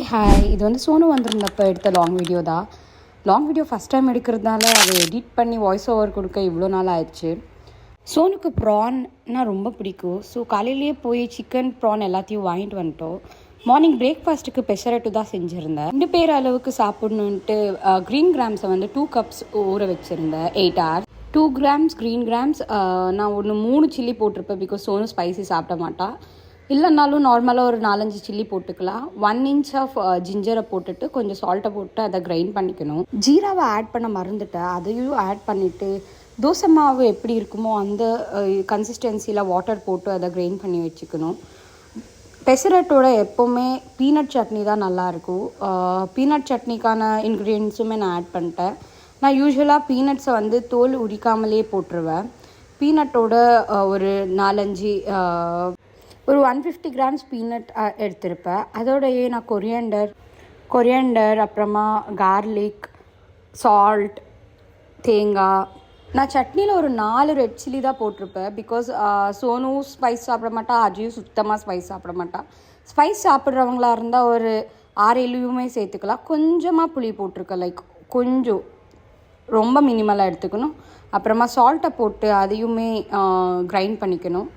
Hi இது வந்து சோனு வந்திருந்தப்போ எடுத்த லாங் வீடியோ தான். லாங் வீடியோ ஃபஸ்ட் டைம் எடுக்கிறதுனால அதை எடிட் பண்ணி வாய்ஸ் ஓவர் கொடுக்க இவ்வளோ நாள் ஆயிடுச்சு. சோனுக்கு ப்ரான்னா ரொம்ப பிடிக்கும். ஸோ காலையிலேயே போய் சிக்கன் ப்ரான் எல்லாத்தையும் வாங்கிட்டு வந்துட்டோம். மார்னிங் பிரேக்ஃபாஸ்ட்டுக்கு பெசரட்டு தான் செஞ்சுருந்தேன். 2 பேர் அளவுக்கு சாப்பிட்ணுன்ட்டு க்ரீன் கிராம்ஸை வந்து 2 கப்ஸ் ஊற வச்சுருந்தேன் 8 hours. 2 grams green grams. நான் 3 சில்லி போட்டிருப்பேன் பிகாஸ் சோனு ஸ்பைசி சாப்பிட மாட்டா. இல்லைனாலும் நார்மலாக ஒரு 4-5 சில்லி போட்டுக்கலாம். 1 inch ஆஃப் ஜிஞ்சரை போட்டுட்டு கொஞ்சம் சால்ட்டை போட்டு அதை கிரைண்ட் பண்ணிக்கணும். ஜீராவை ஆட் பண்ண மறந்துட்டேன், அதையும் ஆட் பண்ணிவிட்டு தோசை மாவு எப்படி இருக்குமோ அந்த கன்சிஸ்டன்சியில் வாட்டர் போட்டு அதை கிரைண்ட் பண்ணி வச்சுக்கணும். பெசரட்டோட எப்போவுமே பீனட் சட்னி தான் நல்லாயிருக்கும். பீனட் சட்னிக்கான இன்க்ரீடியன்ஸுமே நான் ஆட் பண்ணிட்டேன். நான் யூஸ்வலாக பீனட்ஸை வந்து தோல் உரிக்காமலே போட்டுருவேன். பீனட்டோட ஒரு 4-5 ஒரு 150 grams பீனட் எடுத்திருப்பேன். அதோடையே நான் கொரியண்டர் அப்புறமா கார்லிக், சால்ட், தேங்காய். நான் சட்னியில் ஒரு 4 ரெட் சில்லி தான் போட்டிருப்பேன் பிகாஸ் சோனு ஸ்பைஸ் சாப்பிட மாட்டா, அஜயும் சுத்தமாக ஸ்பைஸ் சாப்பிட மாட்டா. ஸ்பைஸ் சாப்பிட்றவங்களா இருந்தால் ஒரு 6-7 சேர்த்துக்கலாம். கொஞ்சமாக புளி போட்டிருக்கேன், லைக் கொஞ்சம் ரொம்ப மினிமலாக எடுத்துக்கணும். அப்புறமா சால்ட்டை போட்டு அதையுமே கிரைண்ட் பண்ணிக்கணும்.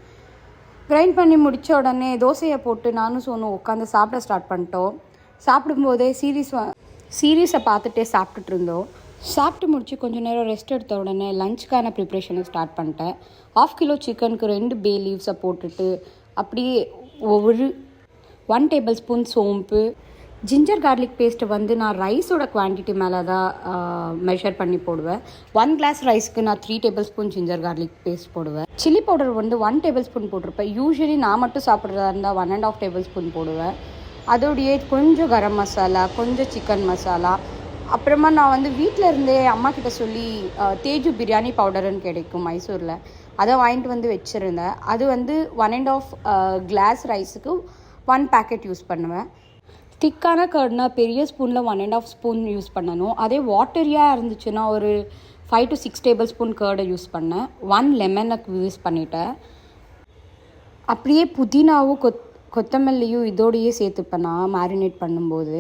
கிரைண்ட் பண்ணி முடித்த உடனே தோசையை போட்டு நானும் சோனும் உட்காந்து சாப்பிட ஸ்டார்ட் பண்ணிட்டோம். சாப்பிடும்போதே சீரீஸை பார்த்துட்டே சாப்பிட்டுட்டு இருந்தோம். சாப்பிட்டு முடிச்சு கொஞ்சம் நேரம் ரெஸ்ட் எடுத்த உடனே லஞ்சுக்கான ப்ரிப்ரேஷனை ஸ்டார்ட் பண்ணிட்டேன். 1/2 கிலோ சிக்கனுக்கு 2 பே லீவ்ஸை போட்டுட்டு அப்படியே ஒரு 1 tablespoon சோம்பு, ஜிஞ்சர் கார்லிக் பேஸ்ட்டு வந்து நான் ரைஸோட குவான்டிட்டி மேலே தான் மெஷர் பண்ணி போடுவேன். 1 glass ரைஸ்க்கு நான் 3 tablespoon ஜிஞ்சர் கார்லிக் பேஸ்ட் போடுவேன். சில்லி பவுடர் வந்து 1 tablespoon போட்டிருப்பேன். யூஸ்வலி நான் மட்டும் சாப்பிட்றதா இருந்தால் 1.5 tablespoon போடுவேன். அதோடையே கொஞ்சம் கரம் மசாலா, கொஞ்சம் சிக்கன் மசாலா. அப்புறமா நான் வந்து வீட்டில் இருந்தே அம்மா கிட்ட சொல்லி தேஜு பிரியாணி பவுடர்னு கிடைக்கும் மைசூரில், அதை வாங்கிட்டு வந்து வச்சுருந்தேன். அது வந்து 1.5 glass ரைஸுக்கு 1 packet யூஸ் பண்ணுவேன். திக்கான கர்ட்னா பெரிய ஸ்பூனில் 1.5 spoon யூஸ் பண்ணணும். அதே வாட்டரியாக இருந்துச்சுன்னா ஒரு 5 to 6 tablespoon கர்டை யூஸ் பண்ணேன். 1 லெமனை யூஸ் பண்ணிட்டேன். அப்படியே புதினாவும் கொத்தமல்லியும் இதோடையே சேர்த்துப்பேன் நான் மேரினேட் பண்ணும்போது.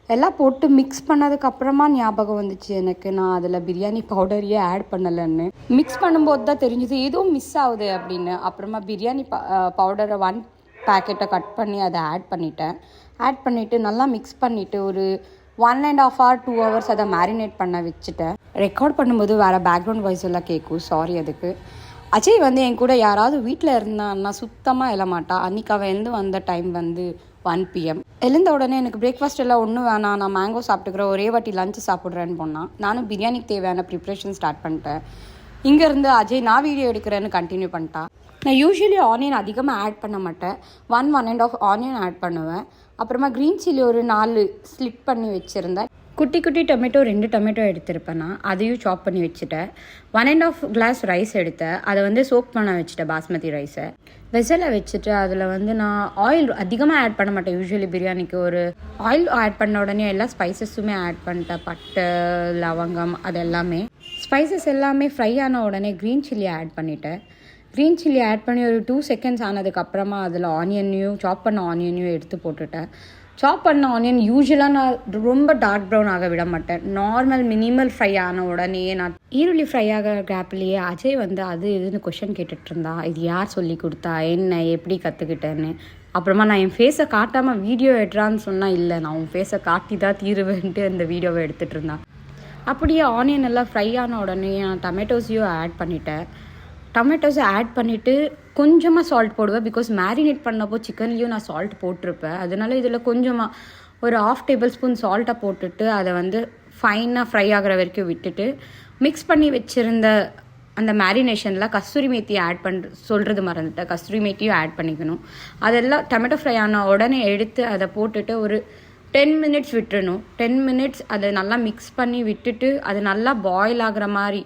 எல்லாம் போட்டு மிக்ஸ் பண்ணதுக்கப்புறமா ஞாபகம் வந்துச்சு எனக்கு, நான் அதில் பிரியாணி பவுடரையே ஆட் பண்ணலைன்னு. மிக்ஸ் பண்ணும்போது தான் தெரிஞ்சுது ஏதோ மிஸ் ஆகுது அப்படின்னு. அப்புறமா பிரியாணி பவுடரை 1 packet கட் பண்ணி அதை ஆட் பண்ணிவிட்டு நல்லா மிக்ஸ் பண்ணிவிட்டு ஒரு 1.5 hour 2 hours அதை மேரினேட் பண்ண வச்சுட்டேன். ரெக்கார்ட் பண்ணும்போது வேறு பேக்ரவுண்ட் வாய்ஸ் எல்லாம் கேட்கும், சாரி அதுக்கு. அஜய் வந்து என் கூட யாராவது வீட்டில் இருந்தான்னா சுத்தமாக எழமாட்டா. அன்றைக்கி அவள் எழுந்து வந்த டைம் வந்து 1 PM. எழுந்த உடனே எனக்கு பிரேக்ஃபாஸ்ட் எல்லாம் ஒன்றும் வேணாம், நான் மேங்கோ சாப்பிட்டுக்கிறேன், ஒரே வாட்டி லஞ்சு சாப்பிட்றேன்னு போனான். நானும் பிரியாணிக்கு தேவையான ப்ரிப்ரேஷன் ஸ்டார்ட் பண்ணிட்டேன். இங்கேருந்து அஜய் நான் வீடியோ எடுக்கிறேன்னு கண்டினியூ பண்ணிட்டா. நான் யூஸ்வலி ஆனியன் அதிகமாக ஆட் பண்ண மாட்டேன். 1.5 ஆனியன் ஆட் பண்ணுவேன். அப்புறமா க்ரீன் சில்லி ஒரு 4 ஸ்லிட் பண்ணி வச்சுருந்தேன். குட்டி டொமேட்டோ 2 டொமேட்டோ எடுத்திருப்பேன். நான் அதையும் சாப் பண்ணி வச்சுட்டேன். 1.5 glass ரைஸ் எடுத்தேன். அதை வந்து சோக் பண்ண வச்சுட்டேன், பாஸ்மதி ரைஸை. வெசலை வச்சுட்டு அதில் வந்து நான் ஆயில் அதிகமாக ஆட் பண்ண மாட்டேன். யூஸ்வலி பிரியாணிக்கு ஒரு ஆயில் ஆட் பண்ண உடனே எல்லா ஸ்பைசஸுமே ஆட் பண்ணிட்டேன். பட்டை, லவங்கம், அது எல்லாமே ஸ்பைசஸ் எல்லாமே ஃப்ரை ஆன உடனே க்ரீன் சில்லி ஆட் பண்ணிட்டேன். க்ரீன் சில்லி ஆட் பண்ணி ஒரு 2 seconds ஆனதுக்கப்புறமா அதில் சாப் பண்ண ஆனியனையும் எடுத்து போட்டுட்டேன். சாப் பண்ண ஆனியன் யூஸ்வலாக நான் ரொம்ப டார்க் ப்ரௌன் ஆக விட மாட்டேன். நார்மல் மினிமல் ஃப்ரை ஆன உடனே நான் ஈருள்ளி ஃப்ரை ஆகிற கேப்லேயே அஜய் வந்து அது இதுன்னு கொஷின் கேட்டுட்டு இருந்தா. இது யார் சொல்லி கொடுத்தா, என்ன, எப்படி கற்றுக்கிட்டேன்னு. அப்புறமா நான் என் ஃபேஸை காட்டாமல் வீடியோ எடுறான்னு சொன்னால், இல்லை நான் உன் ஃபேஸை காட்டி தான் தீருவேன்ட்டு அந்த வீடியோவை எடுத்துகிட்டு இருந்தான். அப்படியே ஆனியன் எல்லாம் ஃப்ரை ஆன உடனே நான் டொமேட்டோஸையும் ஆட் பண்ணிட்டேன். டொமேட்டோஸை ஆட் பண்ணிவிட்டு கொஞ்சமாக சால்ட் போடுவேன் பிகாஸ் மேரினேட் பண்ணப்போ சிக்கன்லேயும் நான் சால்ட் போட்டிருப்பேன். அதனால இதில் கொஞ்சமாக ஒரு 1/2 tablespoon சால்ட்டை போட்டுட்டு அதை வந்து ஃபைனாக ஃப்ரை ஆகிற வரைக்கும் விட்டுட்டு மிக்ஸ் பண்ணி வச்சுருந்த அந்த மேரினேஷனில் கஸ்தூரி மேத்தி சொல்கிறது மறந்துட்டேன். கஸ்தூரி மேத்தியும் ஆட் பண்ணிக்கணும். அதெல்லாம் டொமேட்டோ ஃப்ரை ஆன உடனே எடுத்து அதை போட்டுட்டு ஒரு 10 minutes விட்டுறணும். 10 minutes அதை நல்லா மிக்ஸ் பண்ணி விட்டுட்டு அது நல்லா பாயில் ஆகிற மாதிரி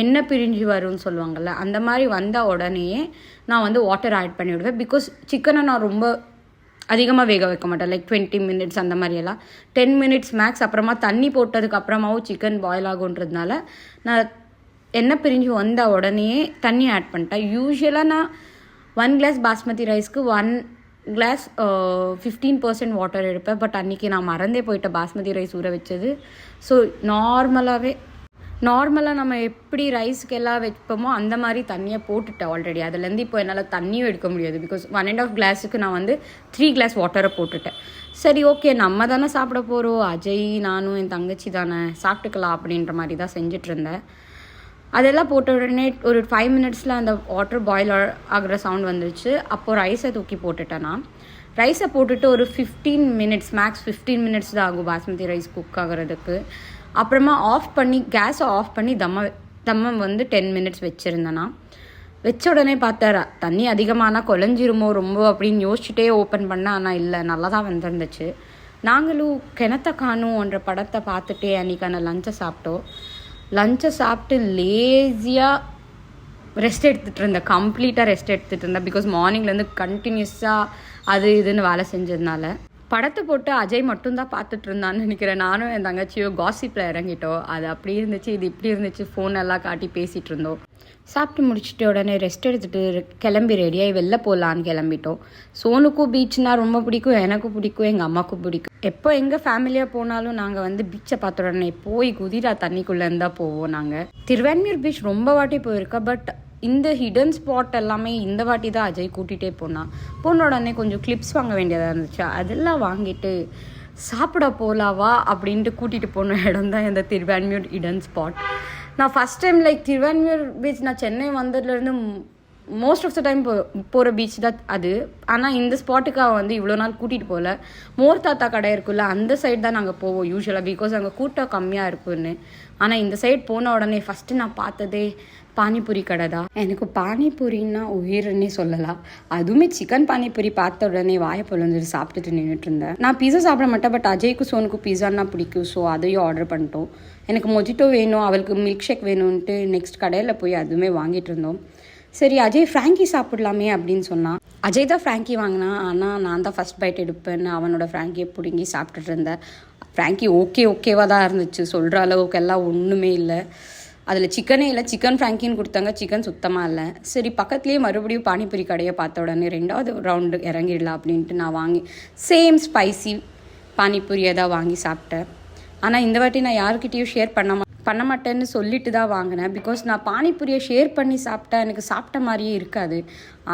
எண்ணெய் பிரிஞ்சு வரும்னு சொல்லுவாங்கள்ல, அந்த மாதிரி வந்த உடனேயே நான் வந்து வாட்டர் ஆட் பண்ணி விடுவேன். பிகாஸ் சிக்கனை நான் ரொம்ப அதிகமாக வேக வைக்க மாட்டேன், லைக் 20 minutes அந்த மாதிரியெல்லாம். 10 minutes மேக்ஸ். அப்புறமா தண்ணி போட்டதுக்கு அப்புறமாவும் சிக்கன் பாயில் ஆகுன்றதுனால நான் எண்ணெய் பிரிஞ்சு வந்த உடனேயே தண்ணி ஆட் பண்ணிட்டேன். யூஸ்வலாக நான் 1 glass பாஸ்மதி ரைஸ்க்கு கிளாஸ் 15% வாட்டர் எடுப்பேன். பட் அன்றைக்கி நான் மறந்தே போயிட்டேன் பாஸ்மதி ரைஸ் ஊற வச்சது. ஸோ நார்மலாக நம்ம எப்படி ரைஸுக்கு எல்லாம் வைப்போமோ அந்த மாதிரி தண்ணியை போட்டுட்டேன் ஆல்ரெடி. அதுலேருந்து இப்போ என்னால் தண்ணியும் எடுக்க முடியாது. பிகாஸ் 1.5 கிளாஸுக்கு நான் வந்து 3 கிளாஸ் வாட்டரை போட்டுட்டேன். சரி ஓகே, நம்ம தானே சாப்பிட போகிறோம், அஜய் நானும் என் தங்கச்சி தானே, சாப்பிட்டுக்கலாம் அப்படின்ற மாதிரி தான் செஞ்சிட்ருந்தேன். அதெல்லாம் போட்ட உடனே ஒரு 5 மினிட்ஸில் அந்த வாட்டர் பாயில் ஆகிற சவுண்ட் வந்துருச்சு. அப்போது ரைஸை தூக்கி போட்டுட்டேன். நான் ரைஸை போட்டுட்டு ஒரு 15 மினிட்ஸ், மேக்ஸ் 15 மினிட்ஸ் தான் ஆகும் பாஸ்மதி ரைஸ் குக் ஆகிறதுக்கு. அப்புறமா கேஸை ஆஃப் பண்ணி தம்மை வந்து 10 மினிட்ஸ் வச்சுருந்தேன்னா. வச்ச உடனே பார்த்தா தண்ணி அதிகமானால் குழஞ்சிருமோ ரொம்ப அப்படின்னு யோசிச்சுட்டே ஓப்பன் பண்ணேன். ஆனால் இல்லை, நல்லா தான் வந்துருந்துச்சு. நாங்களும் கிணத்த காணுன்ற படத்தை பார்த்துட்டே அன்றைக்கான லஞ்சை சாப்பிட்டோம். லஞ்சை சாப்பிட்டு லேசியாக ரெஸ்ட் எடுத்துகிட்டு இருந்தேன், கம்ப்ளீட்டாக ரெஸ்ட் எடுத்துகிட்டு இருந்தேன். பிகாஸ் மார்னிங்லேருந்து கண்டினியூஸாக அது இதுன்னு வேலை செஞ்சதுனால. படத்தை போட்டு அஜய் மட்டும்தான் பார்த்துட்டு இருந்தான்னு நினைக்கிறேன். நானும் என் தங்கச்சியோ காசிப்பில் இறங்கிட்டோம். அது அப்படி இருந்துச்சு, இது இப்படி இருந்துச்சு, ஃபோன் எல்லாம் காட்டி பேசிகிட்டு இருந்தோம். சாப்பிட்டு முடிச்சுட்டு உடனே ரெஸ்ட் எடுத்துகிட்டு கிளம்பி ரெடியாகி வெளில போகலான்னு கிளம்பிட்டோம். சோனுக்கும் பீச்னால் ரொம்ப பிடிக்கும், எனக்கும் பிடிக்கும், எங்கள் அம்மாவுக்கும் பிடிக்கும். எப்போ எங்கள் ஃபேமிலியாக போனாலும் நாங்கள் வந்து பீச்சை பார்த்த உடனே போய் குதிரா தண்ணிக்குள்ளே இருந்தால் போவோம். நாங்கள் திருவான்மியூர் பீச் ரொம்ப வாட்டி போயிருக்கோம். பட் இந்த ஹிடன் ஸ்பாட் எல்லாமே இந்த வாட்டி தான் அஜய் கூட்டிகிட்டே போன உடனே கொஞ்சம் கிளிப்ஸ் வாங்க வேண்டியதாக இருந்துச்சு. அதெல்லாம் வாங்கிட்டு சாப்பிட போகலாவா அப்படின்ட்டு கூட்டிகிட்டு போன இடம் தான் இந்த திருவான்மியூர் ஹிடன் ஸ்பாட். நான் ஃபஸ்ட் டைம் திருவான்மியூர் பீச், நான் சென்னை வந்ததுலேருந்து மோஸ்ட் ஆஃப் த டைம் போகிற பீச் தான் அது. ஆனால் இந்த ஸ்பாட்டுக்கு அவன் வந்து இவ்வளோ நாள் கூட்டிகிட்டு போகல. மோர் தாத்தா கடை இருக்குல்ல, அந்த சைடு தான் நாங்கள் போவோம் யூஸ்வலாக, பிகாஸ் அங்கே கூட்டம் கம்மியாக இருக்குன்னு. ஆனால் இந்த சைடு போன உடனே ஃபஸ்ட்டு நான் பார்த்ததே பானிபூரி கடை தான். எனக்கு பானிபூரின்னா உயிர்னே சொல்லலாம். அதுவுமே சிக்கன் பானிபூரி பார்த்த உடனே வாயை பொழுந்துட்டு சாப்பிட்டுட்டு நின்றுட்டு இருந்தேன். நான் பீஸா சாப்பிட மாட்டேன், பட் அஜய்க்கும் சோனுக்கும் பீஸான்னா பிடிக்கும். ஸோ அதையும் ஆர்டர் பண்ணிட்டோம். எனக்கு மொஜிட்டோ வேணும், அவளுக்கு மில்க் ஷேக் வேணும்ன்ட்டு நெக்ஸ்ட் கடையில் போய் அதுவுமே வாங்கிட்டு இருந்தோம். சரி அஜய் ஃப்ராங்கி சாப்பிடலாமே அப்படின்னு சொன்னான். அஜய் தான் ஃப்ராங்கி வாங்கினான். ஆனால் நான் தான் ஃபஸ்ட் பைட் எடுப்பேன்னு அவனோட ஃப்ராங்கியை பிடுங்கி சாப்பிட்டுட்டு இருந்தேன். ஃப்ராங்கி ஓகேவாக தான் இருந்துச்சு, சொல்கிற அளவுக்கு எல்லாம் ஒன்றுமே இல்லை. அதில் சிக்கனே இல்லை, சிக்கன் ஃப்ராங்கின்னு கொடுத்தாங்க, சிக்கன் சுத்தமாக இல்லை. சரி பக்கத்துலேயே மறுபடியும் பானிபூரி கடையை பார்த்த உடனே 2வது ரவுண்டு இறங்கிடலாம் அப்படின்ட்டு நான் வாங்கி சேம் ஸ்பைசி பானிபூரியை தான் வாங்கி சாப்பிட்டேன். ஆனால் இந்த வாட்டி நான் யாருக்கிட்டேயும் ஷேர் பண்ண மாட்டேன்னு சொல்லிட்டு தான் வாங்கினேன். பிகாஸ் நான் பானிபூரியை ஷேர் பண்ணி சாப்பிட்டா எனக்கு சாப்பிட்ட மாதிரியே இருக்காது.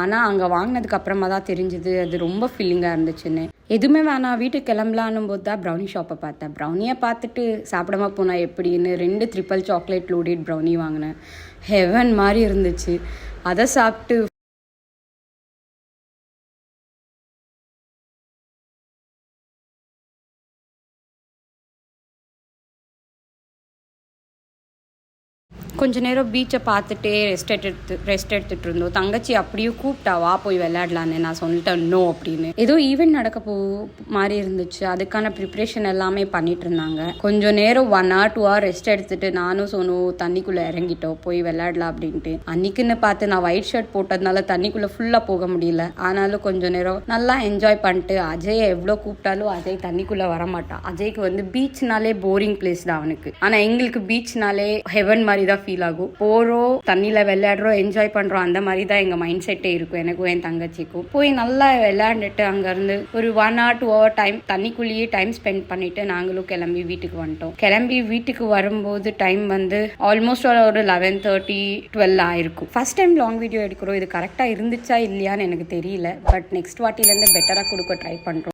ஆனால் அங்கே வாங்கினதுக்கு அப்புறமா தான் தெரிஞ்சுது அது ரொம்ப ஃபீலிங்காக இருந்துச்சுன்னு. எதுவுமே வேணாம் வீட்டுக்கு கிளம்பலான்னும் போது தான் ப்ரௌனி ஷாப்பை பார்த்தேன். ப்ரௌனியை பார்த்துட்டு சாப்பிடாம போனால் எப்படின்னு 2 ட்ரிபிள் சாக்லேட் லோடட் ப்ரௌனி வாங்கினேன். ஹெவன் மாதிரி இருந்துச்சு. அதை சாப்பிட்டு கொஞ்ச நேரம் பீச்சை பார்த்துட்டே ரெஸ்ட் எடுத்துகிட்டு இருந்தோம். தங்கச்சி அப்படியே கூப்பிட்டா வா போய் விளையாடலான்னு. நான் சொல்லிட்டேன் நோ அப்படின்னு. ஏதோ ஈவெண்ட் நடக்க மாதிரி இருந்துச்சு, அதுக்கான ப்ரிப்ரேஷன் எல்லாமே பண்ணிட்டு இருந்தாங்க. கொஞ்சம் நேரம் 1 hour 2 hour ரெஸ்ட் எடுத்துட்டு நானும் சோனும் தண்ணிக்குள்ளே இறங்கிட்டோம் போய் விளையாடலாம் அப்படின்ட்டு. அன்னைக்குன்னு பார்த்து நான் ஒயிட் ஷர்ட் போட்டதுனால தண்ணிக்குள்ளே ஃபுல்லாக போக முடியல. ஆனாலும் கொஞ்சம் நேரம் நல்லா என்ஜாய் பண்ணிட்டு, அஜயை எவ்வளோ கூப்பிட்டாலும் அஜய் தண்ணிக்குள்ளே வரமாட்டான். அஜய்க்கு வந்து பீச்னாலே போரிங் பிளேஸ் தான் அவனுக்கு. ஆனால் எங்களுக்கு பீச்னாலே ஹெவன் மாதிரி தான் ஃபீல் ஆகும். போறோம், தண்ணியில விளையாடுறோம், என்ஜாய் பண்றோம், அந்த மாதிரி தான் எங்க மைண்ட் செட்டே இருக்கும். எனக்கும் என் தங்கச்சிக்கும் போய் நல்லா விளையாண்டுட்டு அங்க இருந்து ஒரு 1 hour 2 hour டைம் தண்ணிக்குள்ளேயே டைம் ஸ்பெண்ட் பண்ணிட்டு நாங்களும் கிளம்பி வீட்டுக்கு வந்துட்டோம். கிளம்பி வீட்டுக்கு வரும்போது டைம் வந்து ஆல்மோஸ்ட் ஒரு 11:30 12 ஆயிருக்கும். ஃபர்ஸ்ட் டைம் லாங் வீடியோ எடுக்கிறோம். இது கரெக்டா இருந்துச்சா இல்லையான்னு எனக்கு தெரியல. பட் நெக்ஸ்ட் வாட்டில இருந்து பெட்டரா கொடுக்க ட்ரை பண்றோம்.